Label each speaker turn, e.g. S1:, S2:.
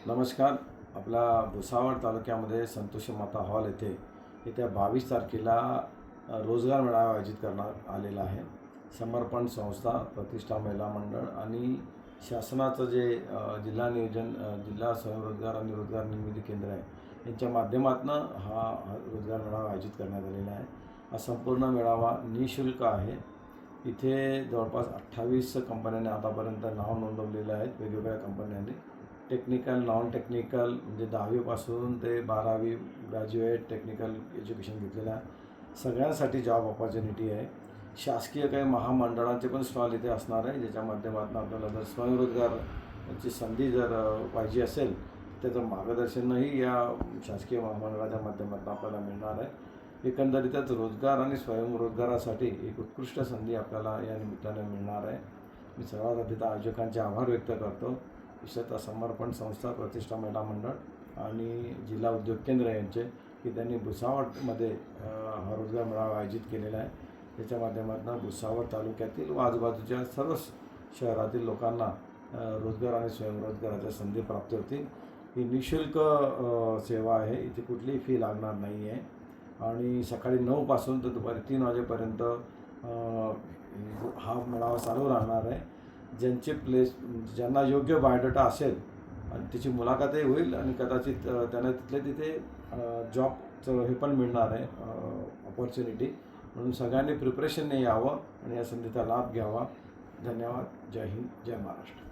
S1: नमस्कार. आपल्या भुसावळ तालुक्यामध्ये संतोषी माता हॉल येत्या 22 तारखेला रोजगार मेळावा आयोजित करण्यात आलेला आहे. समर्पण संस्था, प्रतिष्ठा महिला मंडळ आणि शासनाचं जे जिल्हा स्वयंरोजगार आणि रोजगार निर्मिती केंद्र आहे यांच्या माध्यमातून हा रोजगार मेळावा आयोजित करण्यात आलेला आहे. हा संपूर्ण मेळावा निःशुल्क आहे. इथे जवळपास 28 कंपन्यांनी आतापर्यंत नाव नोंदवलेलं आहे. वेगवेगळ्या कंपन्यांनी टेक्निकल, नॉन टेक्निकल म्हणजे 10वीपासून ते 12वी ग्रॅज्युएट टेक्निकल एज्युकेशन घेतलेलं आहे. सगळ्यांसाठी जॉब ऑपॉर्च्युनिटी आहे. शासकीय काही महामंडळांचे पण स्टॉल इथे असणार आहे, ज्याच्या माध्यमातून आपल्याला जर स्वयंरोजगाराची संधी जर पाहिजे असेल त्याचं मार्गदर्शनही या शासकीय महामंडळाच्या माध्यमातून आपल्याला मिळणार आहे. एकंदरीतच रोजगार आणि स्वयंरोजगारासाठी एक उत्कृष्ट संधी आपल्याला या निमित्ताने मिळणार आहे. मी सर्वात आधी आयोजकांचे आभार व्यक्त करतो, विशेषतः समर्पण संस्था, प्रतिष्ठा महिला मंडळ आणि जिल्हा उद्योग केंद्र यांचे, की त्यांनी भुसावळमध्ये हा रोजगार मेळावा आयोजित केलेला आहे. त्याच्या माध्यमातून भुसावळ तालुक्यातील व आजूबाजूच्या सर्व शहरातील लोकांना रोजगार आणि स्वयंरोजगाराच्या संधी प्राप्त होतील. ही निःशुल्क सेवा आहे. इथे कुठलीही फी लागणार नाही आहे आणि सकाळी 9 पासून तर दुपारी 3 वाजेपर्यंत हा मेळावा चालू राहणार आहे. ज्यांना योग्य बायोडाटा असेल आणि त्याची मुलाखतही होईल आणि कदाचित त्यांना तिथे जॉबचं हे पण मिळणार आहे ऑपॉर्च्युनिटी. म्हणून सगळ्यांनी प्रिपरेशनने यावं आणि या संधीचा लाभ घ्यावा. धन्यवाद. जय हिंद, जय महाराष्ट्र.